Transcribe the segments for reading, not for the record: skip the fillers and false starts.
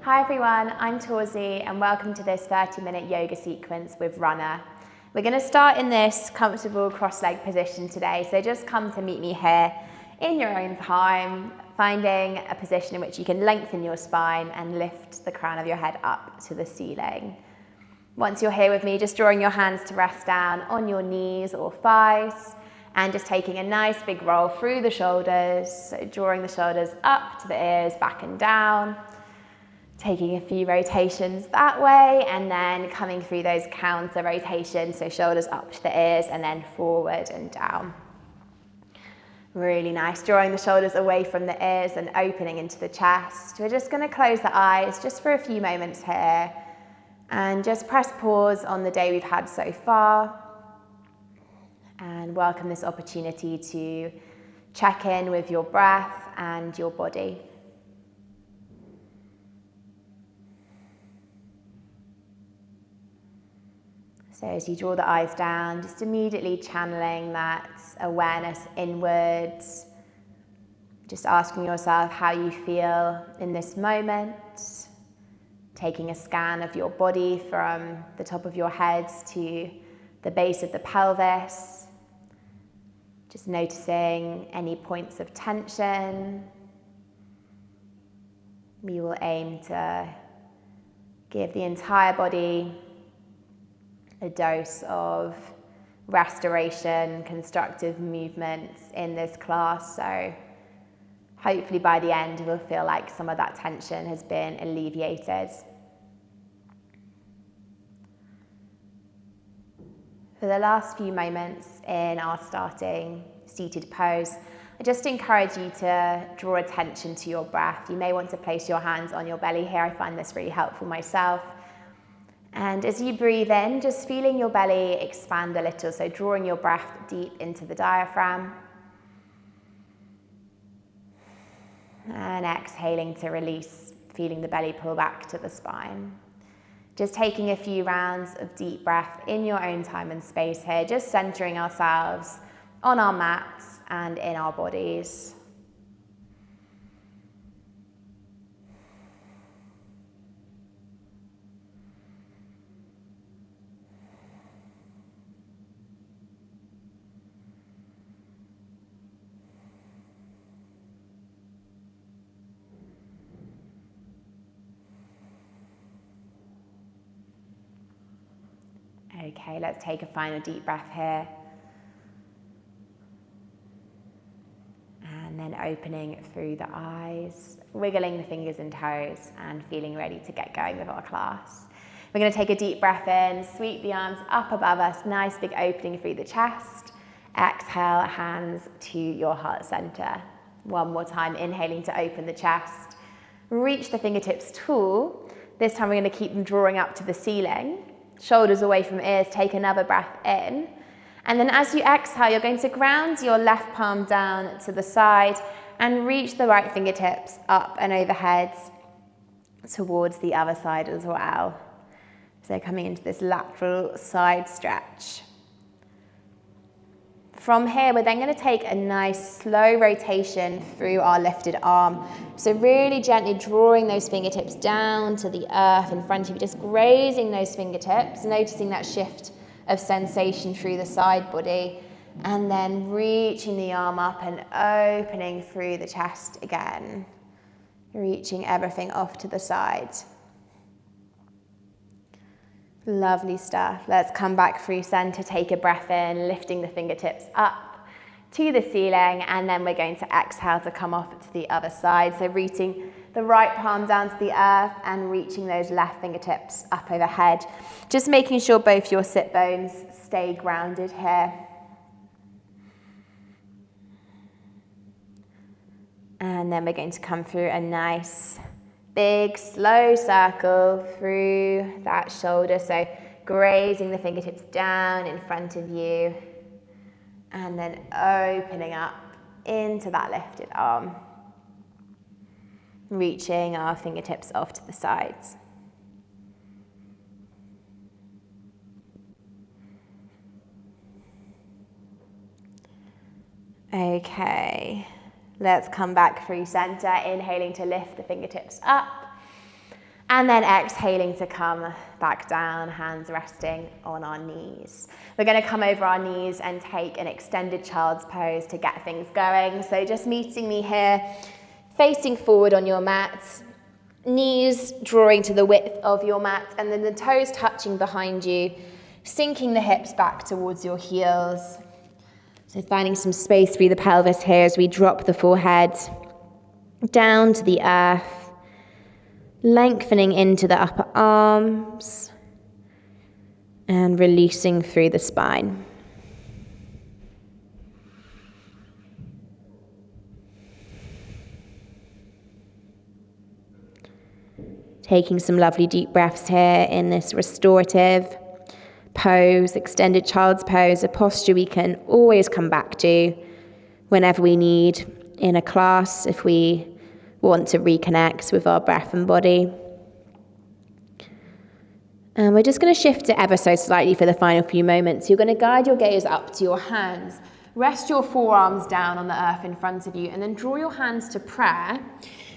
Hi everyone, I'm Torzi and welcome to this 30-minute yoga sequence with Runna. We're going to start in this comfortable cross-leg position today, so just come to meet me here in your own time, finding a position in which you can lengthen your spine and lift the crown of your head up to the ceiling. Once you're here with me, just drawing your hands to rest down on your knees or thighs and just taking a nice big roll through the shoulders, so drawing the shoulders up to the ears, back and down. Taking a few rotations that way and then coming through those counter rotations, so shoulders up to the ears and then forward and down. Really nice, drawing the shoulders away from the ears and opening into the chest. We're just going to close the eyes just for a few moments here and just press pause on the day we've had so far and welcome this opportunity to check in with your breath and your body. So as you draw the eyes down, just immediately channeling that awareness inwards, just asking yourself how you feel in this moment, taking a scan of your body from the top of your head to the base of the pelvis, just noticing any points of tension. We will aim to give the entire body a dose of restoration, constructive movements in this class. So hopefully by the end, we'll feel like some of that tension has been alleviated. For the last few moments in our starting seated pose, I just encourage you to draw attention to your breath. You may want to place your hands on your belly here. I find this really helpful myself. And as you breathe in, just feeling your belly expand a little, so drawing your breath deep into the diaphragm. And exhaling to release, feeling the belly pull back to the spine. Just taking a few rounds of deep breath in your own time and space here, just centering ourselves on our mats and in our bodies. Okay, let's take a final deep breath here. And then opening through the eyes, wiggling the fingers and toes and feeling ready to get going with our class. We're going to take a deep breath in, sweep the arms up above us, nice big opening through the chest. Exhale, hands to your heart center. One more time, inhaling to open the chest. Reach the fingertips tall. This time we're going to keep them drawing up to the ceiling. Shoulders away from ears, take another breath in. And then as you exhale, you're going to ground your left palm down to the side and reach the right fingertips up and overhead towards the other side as well. So coming into this lateral side stretch. From here, we're then going to take a nice slow rotation through our lifted arm. So really gently drawing those fingertips down to the earth in front of you, just grazing those fingertips, noticing that shift of sensation through the side body, and then reaching the arm up and opening through the chest again, reaching everything off to the side. Lovely stuff. Let's come back through center, take a breath in, lifting the fingertips up to the ceiling, and then we're going to exhale to come off to the other side. So reaching the right palm down to the earth and reaching those left fingertips up overhead. Just making sure both your sit bones stay grounded here. And then we're going to come through a nice big slow circle through that shoulder, so grazing the fingertips down in front of you and then opening up into that lifted arm, reaching our fingertips off to the sides. Okay. Let's come back through center, inhaling to lift the fingertips up And then exhaling to come back down, hands resting on our knees. We're going to come over our knees and take an extended child's pose to get things going. So just meeting me here, facing forward on your mat, knees drawing to the width of your mat, and then the toes touching behind you, sinking the hips back towards your heels. So finding some space through the pelvis here as we drop the forehead down to the earth, lengthening into the upper arms and releasing through the spine. Taking some lovely deep breaths here in this restorative pose, extended child's pose, a posture we can always come back to whenever we need in a class if we want to reconnect with our breath and body. And we're just going to shift it ever so slightly for the final few moments. You're going to guide your gaze up to your hands. Rest your forearms down on the earth in front of you and then draw your hands to prayer.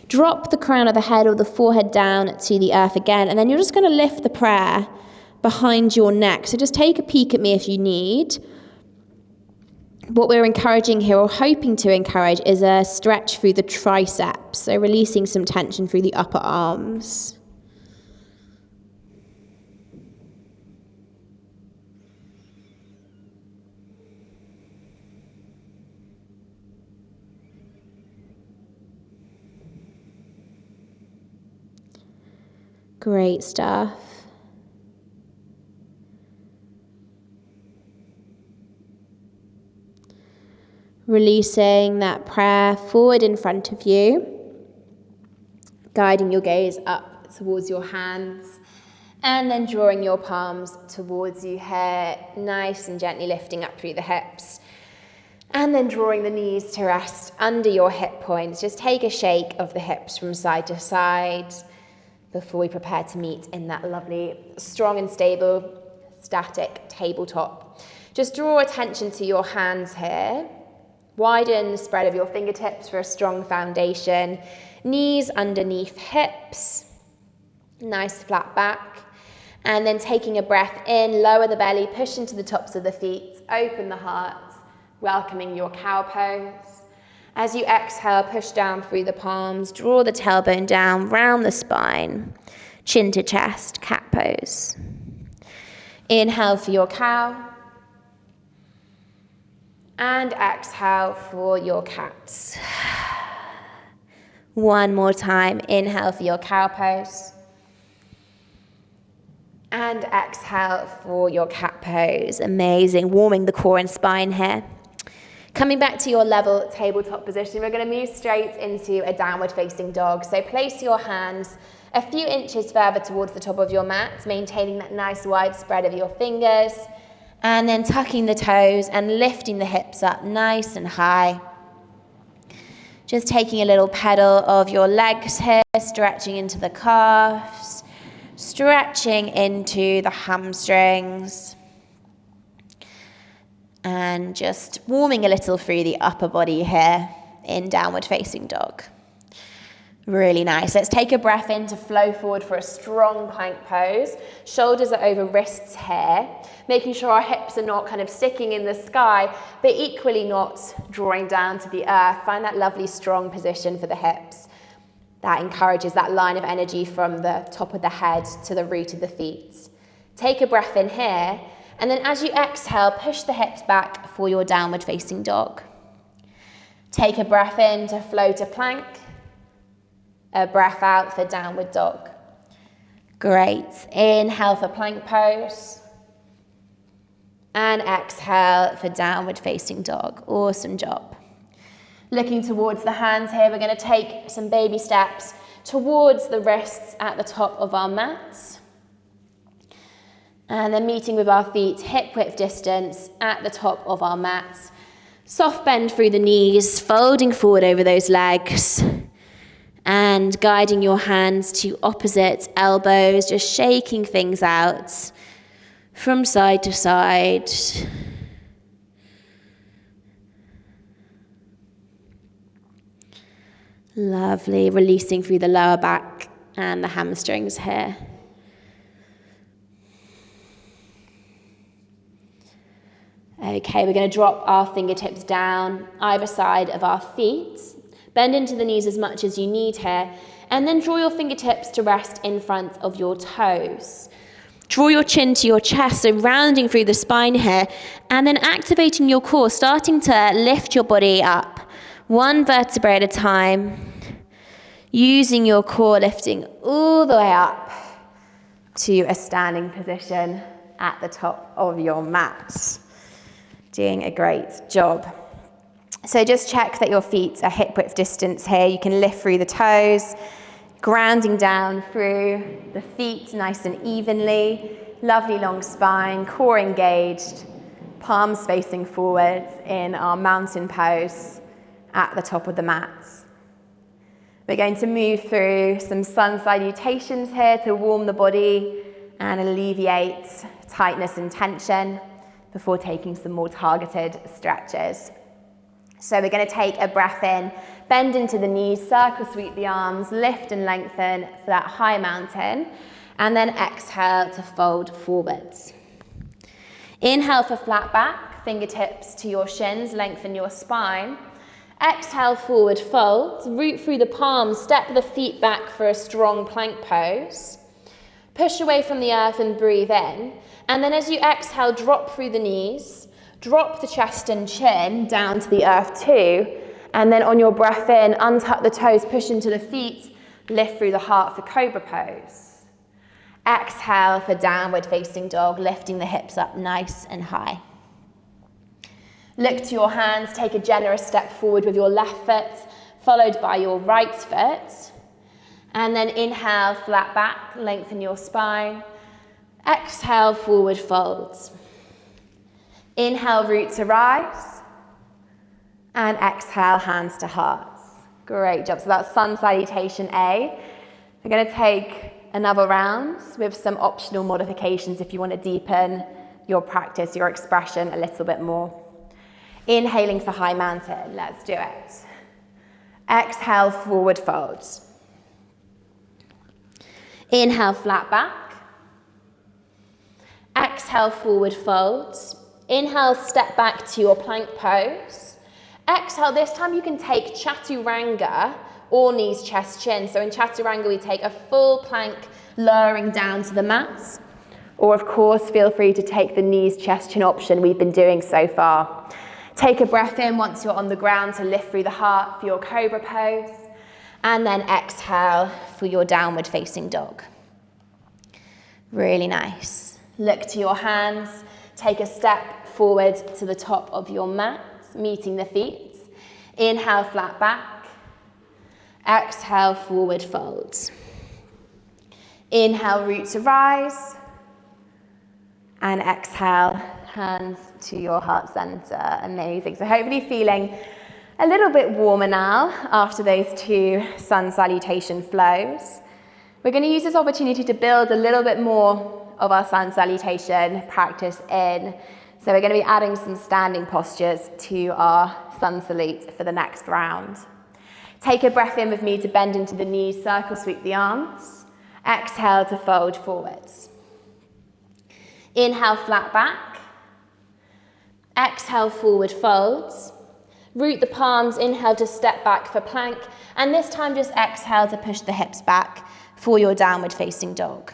Drop the crown of the head or the forehead down to the earth again, and then you're just going to lift the prayer behind your neck. So just take a peek at me if you need. What we're encouraging here, or hoping to encourage, is a stretch through the triceps, so releasing some tension through the upper arms. Great stuff. Releasing that prayer forward in front of you, guiding your gaze up towards your hands, and then drawing your palms towards you here, nice and gently lifting up through the hips, and then drawing the knees to rest under your hip points. Just take a shake of the hips from side to side before we prepare to meet in that lovely, strong and stable, static tabletop. Just draw attention to your hands here. Widen the spread of your fingertips for a strong foundation. Knees underneath hips. Nice flat back. And then taking a breath in, lower the belly, push into the tops of the feet, open the heart, welcoming your cow pose. As you exhale, push down through the palms, draw the tailbone down, round the spine, chin to chest, cat pose. Inhale for your cow. And exhale for your cats. One more time, inhale for your cow pose. And exhale for your cat pose. Amazing, warming the core and spine here. Coming back to your level tabletop position, we're going to move straight into a downward facing dog. So place your hands a few inches further towards the top of your mat, maintaining that nice wide spread of your fingers, and then tucking the toes and lifting the hips up nice and high. Just taking a little pedal of your legs here, stretching into the calves, stretching into the hamstrings, and just warming a little through the upper body here in downward facing dog. Really nice. Let's take a breath in to flow forward for a strong plank pose. Shoulders are over wrists here, making sure our hips are not kind of sticking in the sky, but equally not drawing down to the earth. Find that lovely strong position for the hips. That encourages that line of energy from the top of the head to the root of the feet. Take a breath in here, and then as you exhale, push the hips back for your downward facing dog. Take a breath in to flow to plank. A breath out for downward dog. Great. Inhale for plank pose. And exhale for downward facing dog. Awesome job. Looking towards the hands here, we're going to take some baby steps towards the wrists at the top of our mats. And then meeting with our feet hip width distance at the top of our mats. Soft bend through the knees, folding forward over those legs. And guiding your hands to opposite elbows, just shaking things out from side to side. Lovely, releasing through the lower back and the hamstrings here. Okay, we're going to drop our fingertips down either side of our feet. Bend into the knees as much as you need here, and then draw your fingertips to rest in front of your toes. Draw your chin to your chest, so rounding through the spine here, and then activating your core, starting to lift your body up, one vertebrae at a time, using your core, lifting all the way up to a standing position at the top of your mat. Doing a great job. So just check that your feet are hip width distance here. You can lift through the toes, grounding down through the feet nice and evenly. Lovely long spine, core engaged, palms facing forwards in our mountain pose at the top of the mat. We're going to move through some sun salutations here to warm the body and alleviate tightness and tension before taking some more targeted stretches. So we're going to take a breath in, bend into the knees, circle sweep the arms, lift and lengthen for that high mountain, and then exhale to fold forwards. Inhale for flat back, fingertips to your shins, lengthen your spine. Exhale, forward fold, root through the palms, step the feet back for a strong plank pose. Push away from the earth and breathe in. And then as you exhale, drop through the knees, drop the chest and chin down to the earth too. And then on your breath in, untuck the toes, push into the feet, lift through the heart for cobra pose. Exhale for downward facing dog, lifting the hips up nice and high. Look to your hands, take a generous step forward with your left foot, followed by your right foot. And then inhale, flat back, lengthen your spine. Exhale, forward folds. Inhale, root to rise. And exhale, hands to hearts. Great job. So that's sun salutation A. We're going to take another round with some optional modifications if you want to deepen your practice, your expression a little bit more. Inhaling for high mountain. Let's do it. Exhale, forward folds. Inhale, flat back. Exhale, forward folds. Inhale, step back to your plank pose. Exhale, this time you can take chaturanga or knees, chest, chin. So in chaturanga, we take a full plank, lowering down to the mat. Or of course, feel free to take the knees, chest, chin option we've been doing so far. Take a breath in once you're on the ground to lift through the heart for your cobra pose. And then exhale for your downward facing dog. Really nice. Look to your hands. Take a step forward to the top of your mat, meeting the feet. Inhale, flat back. Exhale, forward folds. Inhale, root to rise. And exhale, hands to your heart center. Amazing. So hopefully feeling a little bit warmer now after those two sun salutation flows. We're going to use this opportunity to build a little bit more of our sun salutation practice in. So we're going to be adding some standing postures to our sun salute for the next round. Take a breath in with me to bend into the knees, circle sweep the arms. Exhale to fold forwards. Inhale, flat back. Exhale, forward folds. Root the palms, inhale to step back for plank. And this time just exhale to push the hips back for your downward facing dog.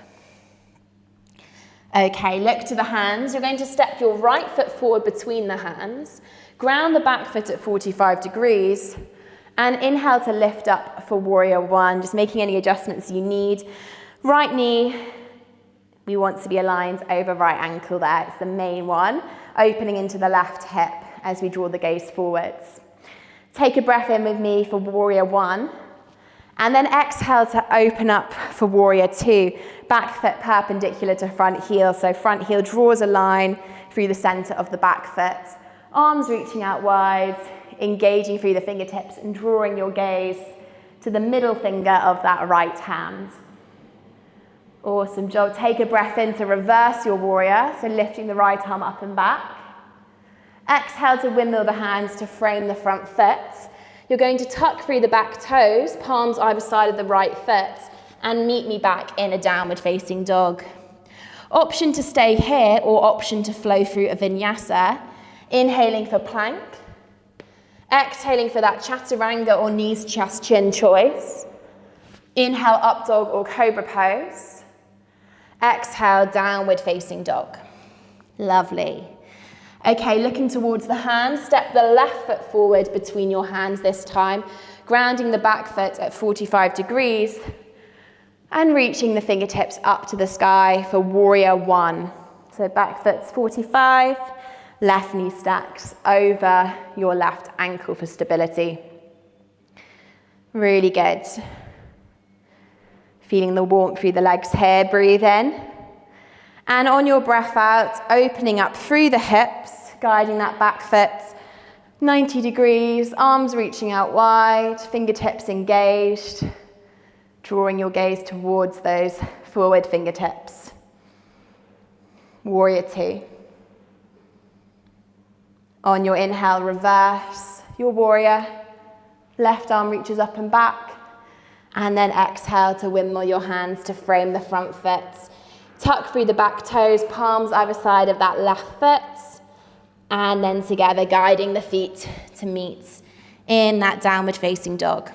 Okay, look to the hands. You're going to step your right foot forward between the hands. Ground the back foot at 45 degrees. And inhale to lift up for warrior one, just making any adjustments you need. Right knee, we want to be aligned over right ankle there. It's the main one. Opening into the left hip as we draw the gaze forwards. Take a breath in with me for warrior one. And then exhale to open up for warrior two. Back foot perpendicular to front heel. So front heel draws a line through the center of the back foot. Arms reaching out wide, engaging through the fingertips and drawing your gaze to the middle finger of that right hand. Awesome job. Take a breath in to reverse your warrior. So lifting the right arm up and back. Exhale to windmill the hands to frame the front foot. You're going to tuck through the back toes, palms either side of the right foot, and meet me back in a downward facing dog. Option to stay here or option to flow through a vinyasa. Inhaling for plank. Exhaling for that chaturanga or knees, chest, chin choice. Inhale, up dog or cobra pose. Exhale, downward facing dog. Lovely. Okay, looking towards the hands, step the left foot forward between your hands this time, grounding the back foot at 45 degrees and reaching the fingertips up to the sky for warrior one. So back foot's 45, left knee stacks over your left ankle for stability. Really good. Feeling the warmth through the legs here, breathe in. And on your breath out, opening up through the hips, guiding that back foot 90 degrees, arms reaching out wide, fingertips engaged, drawing your gaze towards those forward fingertips. Warrior two. On your inhale, reverse your warrior. Left arm reaches up and back. And then exhale to windmill your hands to frame the front foot. Tuck through the back toes, palms either side of that left foot. And then together, guiding the feet to meet in that downward facing dog.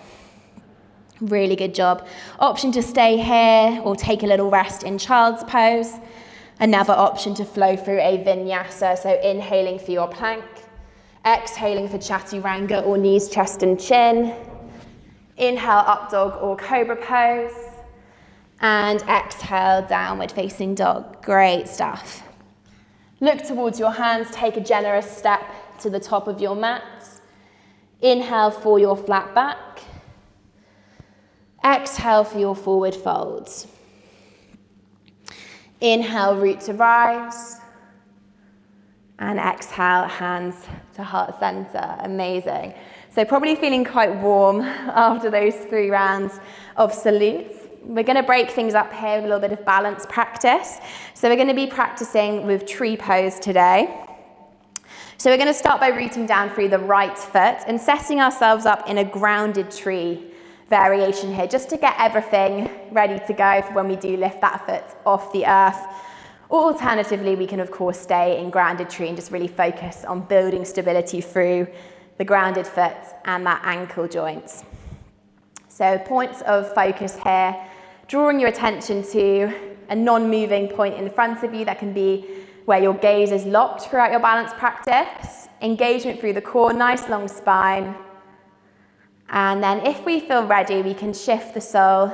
Really good job. Option to stay here or take a little rest in child's pose. Another option to flow through a vinyasa, so inhaling for your plank. Exhaling for chaturanga or knees, chest and chin. Inhale, up dog or cobra pose. And exhale, downward facing dog. Great stuff. Look towards your hands, take a generous step to the top of your mat. Inhale for your flat back. Exhale for your forward folds. Inhale, root to rise. And exhale, hands to heart center. Amazing. So probably feeling quite warm after those 3 rounds of salutes. We're going to break things up here with a little bit of balance practice. So we're going to be practicing with tree pose today. So we're going to start by rooting down through the right foot and setting ourselves up in a grounded tree variation here, just to get everything ready to go for when we do lift that foot off the earth. Or alternatively, we can of course stay in grounded tree and just really focus on building stability through the grounded foot and that ankle joint. So points of focus here, drawing your attention to a non-moving point in front of you. That can be where your gaze is locked throughout your balance practice. Engagement through the core, nice long spine. And then if we feel ready, we can shift the sole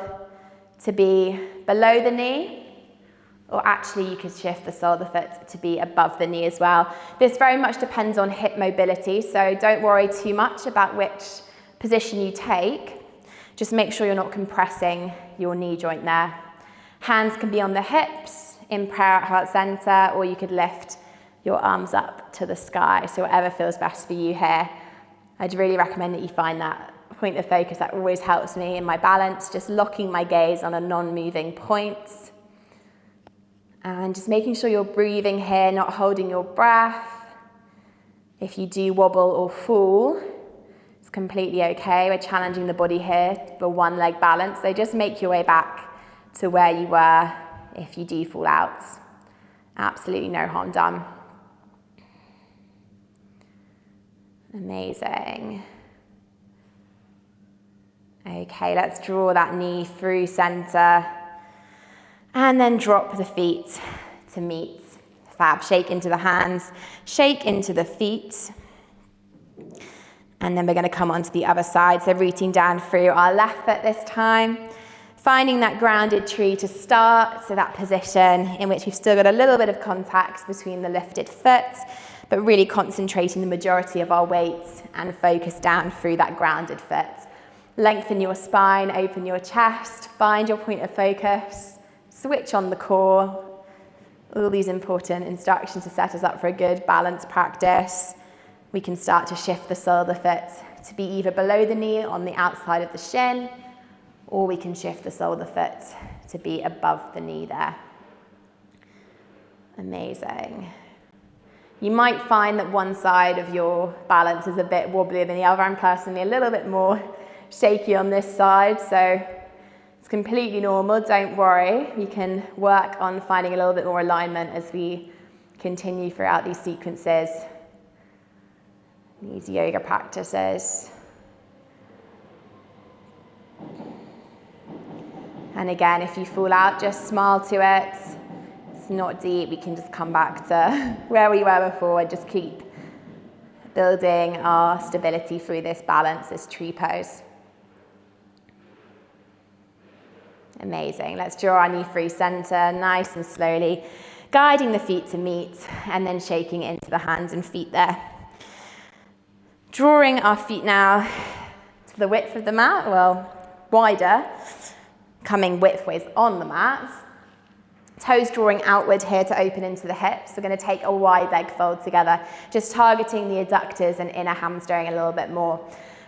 to be below the knee, or actually you could shift the sole of the foot to be above the knee as well. This very much depends on hip mobility, so don't worry too much about which position you take. Just make sure you're not compressing your knee joint there. Hands can be on the hips, in prayer at heart center, or you could lift your arms up to the sky. So whatever feels best for you here. I'd really recommend that you find that point of focus. That always helps me in my balance, just locking my gaze on a non-moving point. And just making sure you're breathing here, not holding your breath. If you do wobble or fall, it's completely okay. We're challenging the body here for one leg balance. So just make your way back to where you were if you do fall out. Absolutely no harm done. Amazing. Okay, let's draw that knee through center. And then drop the feet to meet. Fab, shake into the hands, shake into the feet. And then we're going to come onto the other side. So rooting down through our left foot this time. Finding that grounded tree to start. So that position in which we've still got a little bit of contact between the lifted foot, but really concentrating the majority of our weight and focus down through that grounded foot. Lengthen your spine, open your chest, find your point of focus. Switch on the core. All these important instructions to set us up for a good balance practice. We can start to shift the sole of the foot to be either below the knee on the outside of the shin, or we can shift the sole of the foot to be above the knee there. Amazing. You might find that one side of your balance is a bit wobblier than the other. I'm personally a little bit more shaky on this side, so It's completely normal, don't worry. We can work on finding a little bit more alignment as we continue throughout these sequences, these yoga practices. And again, if you fall out, just smile to it. It's not deep, we can just come back to where we were before and just keep building our stability through this balance, this tree pose. Amazing. Let's draw our knee through center, nice and slowly, guiding the feet to meet and then shaking into the hands and feet there. Drawing our feet now to the width of the mat, well, wider, coming widthways on the mat. Toes drawing outward here to open into the hips. We're going to take a wide leg fold together, just targeting the adductors and inner hamstring a little bit more.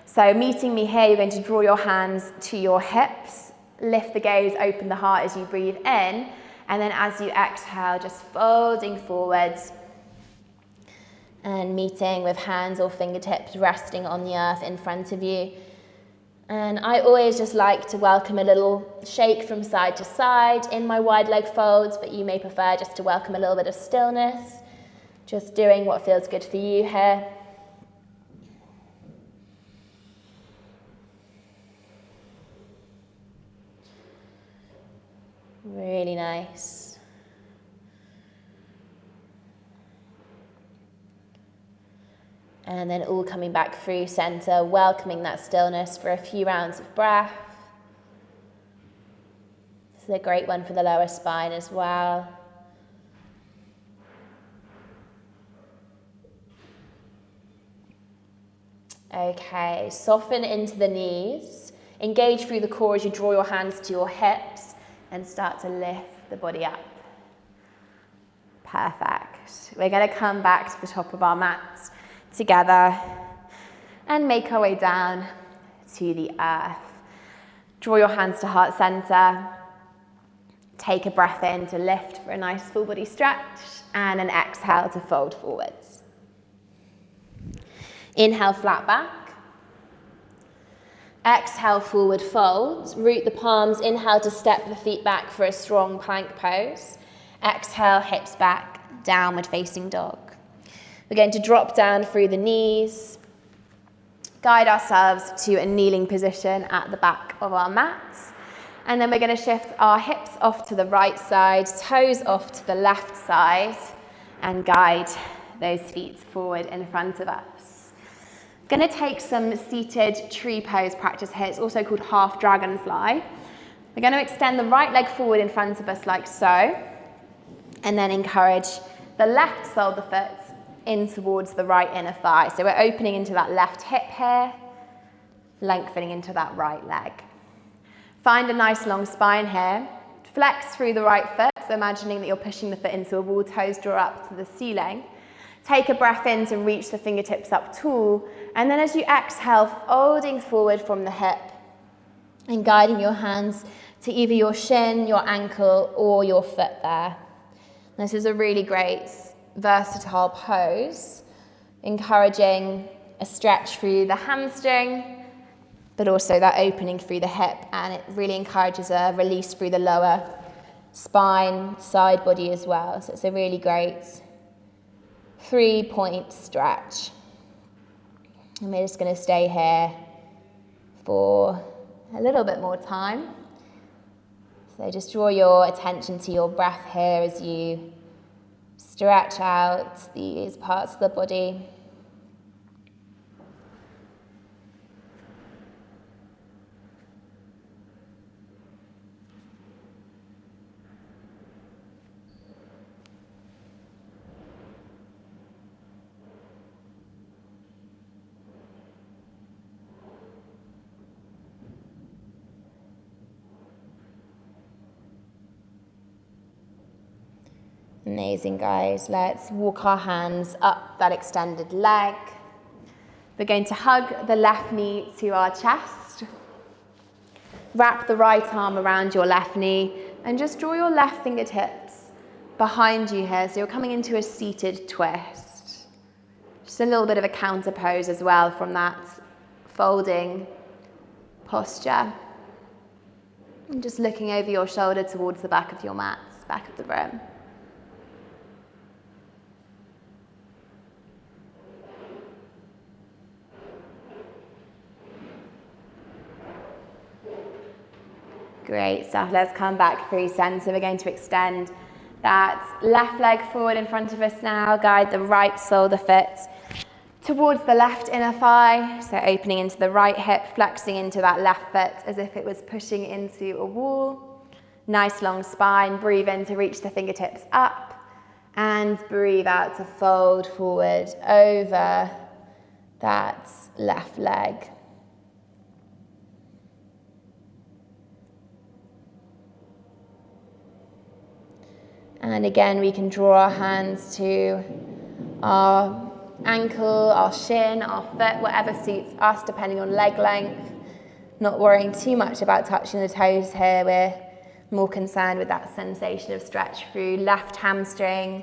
So meeting me here, you're going to draw your hands to your hips, lift the gaze, open the heart as you breathe in, and then as you exhale, just folding forwards and meeting with hands or fingertips resting on the earth in front of you. And I always just like to welcome a little shake from side to side in my wide leg folds, but you may prefer just to welcome a little bit of stillness, just doing what feels good for you here. Really nice. And then all coming back through center, welcoming that stillness for a few rounds of breath. This is a great one for the lower spine as well. Okay, soften into the knees. Engage through the core as you draw your hands to your hips and start to lift the body up. Perfect. We're going to come back to the top of our mats together and make our way down to the earth. Draw your hands to heart center. Take a breath in to lift for a nice full body stretch and an exhale to fold forwards. Inhale, flat back. Exhale, forward fold. Root the palms. Inhale to step the feet back for a strong plank pose. Exhale, hips back, downward facing dog. We're going to drop down through the knees, guide ourselves to a kneeling position at the back of our mats, and then we're going to shift our hips off to the right side, toes off to the left side, and guide those feet forward in front of us. Going to take some seated tree pose practice here. It's also called half dragonfly. We're going to extend the right leg forward in front of us like so, and then encourage the left sole of the foot in towards the right inner thigh. So we're opening into that left hip here, lengthening into that right leg. Find a nice long spine here. Flex through the right foot, so imagining that you're pushing the foot into a wall, toes draw up to the ceiling. Take a breath in to reach the fingertips up tall, and then as you exhale, folding forward from the hip and guiding your hands to either your shin, your ankle, or your foot there. This is a really great versatile pose, encouraging a stretch through the hamstring, but also that opening through the hip, and it really encourages a release through the lower spine, side body as well. So it's a really great 3-point stretch. And we're just going to stay here for a little bit more time. So just draw your attention to your breath here as you stretch out these parts of the body. Amazing, guys. Let's walk our hands up that extended leg. We're going to hug the left knee to our chest. Wrap the right arm around your left knee and just draw your left fingertips behind you here. So you're coming into a seated twist. Just a little bit of a counter pose as well from that folding posture. And just looking over your shoulder towards the back of your mats, back of the room. Great stuff. Let's come back through center. We're going to extend that left leg forward in front of us now. Guide the right sole of the foot towards the left inner thigh. So opening into the right hip, flexing into that left foot as if it was pushing into a wall. Nice long spine. Breathe in to reach the fingertips up. And breathe out to fold forward over that left leg. And again, we can draw our hands to our ankle, our shin, our foot, whatever suits us, depending on leg length. Not worrying too much about touching the toes here. We're more concerned with that sensation of stretch through left hamstring,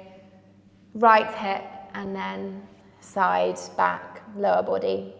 right hip, and then side, back, lower body.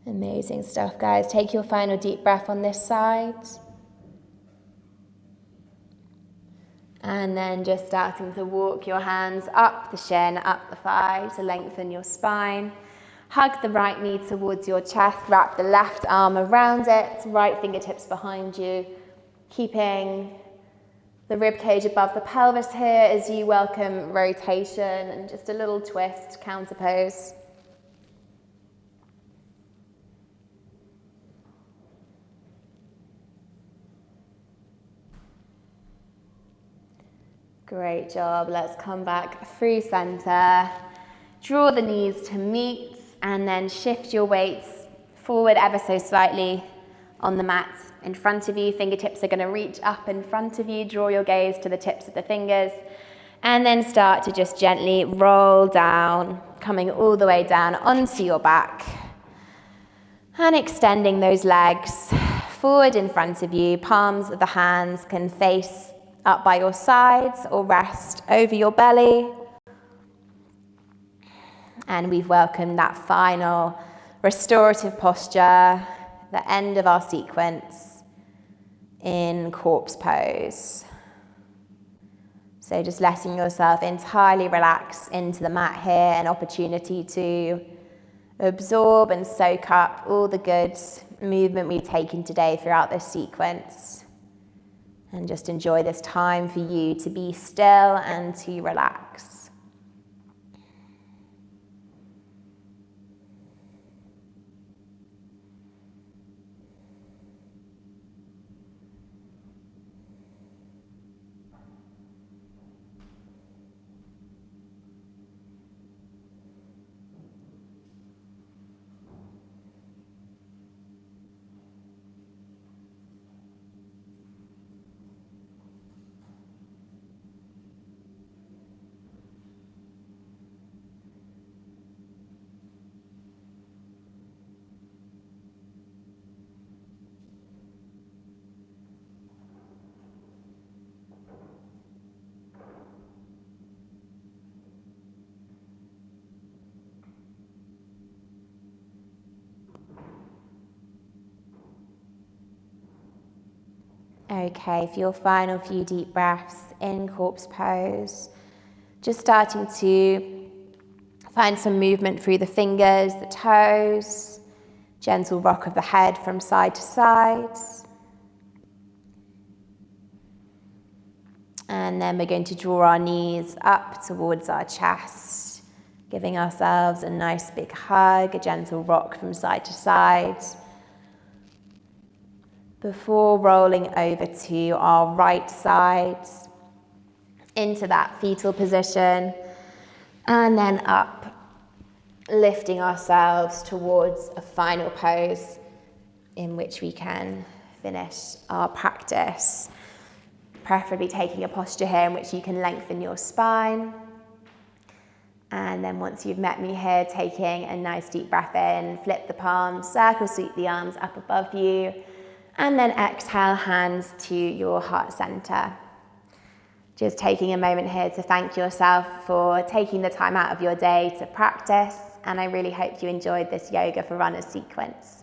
Amazing stuff, guys. Take your final deep breath on this side. And then just starting to walk your hands up the shin, up the thigh to lengthen your spine. Hug the right knee towards your chest. Wrap the left arm around it. Right fingertips behind you. Keeping the rib cage above the pelvis here as you welcome rotation and just a little twist, counter pose. Great job. Let's come back through center. Draw the knees to meet and then shift your weights forward ever so slightly on the mat in front of you. Fingertips are going to reach up in front of you. Draw your gaze to the tips of the fingers and then start to just gently roll down, coming all the way down onto your back and extending those legs forward in front of you. Palms of the hands can face up by your sides or rest over your belly. And we've welcomed that final restorative posture, the end of our sequence in corpse pose. So just letting yourself entirely relax into the mat here, an opportunity to absorb and soak up all the good movement we've taken today throughout this sequence. And just enjoy this time for you to be still and to relax. Okay, for your final few deep breaths in corpse pose, just starting to find some movement through the fingers, the toes, gentle rock of the head from side to side. And then we're going to draw our knees up towards our chest, giving ourselves a nice big hug, a gentle rock from side to side, before rolling over to our right side into that fetal position and then up, lifting ourselves towards a final pose in which we can finish our practice. Preferably taking a posture here in which you can lengthen your spine. And then once you've met me here, taking a nice deep breath in, flip the palms, circle sweep the arms up above you, and then exhale, hands to your heart center. Just taking a moment here to thank yourself for taking the time out of your day to practice, and I really hope you enjoyed this Yoga for Runners sequence.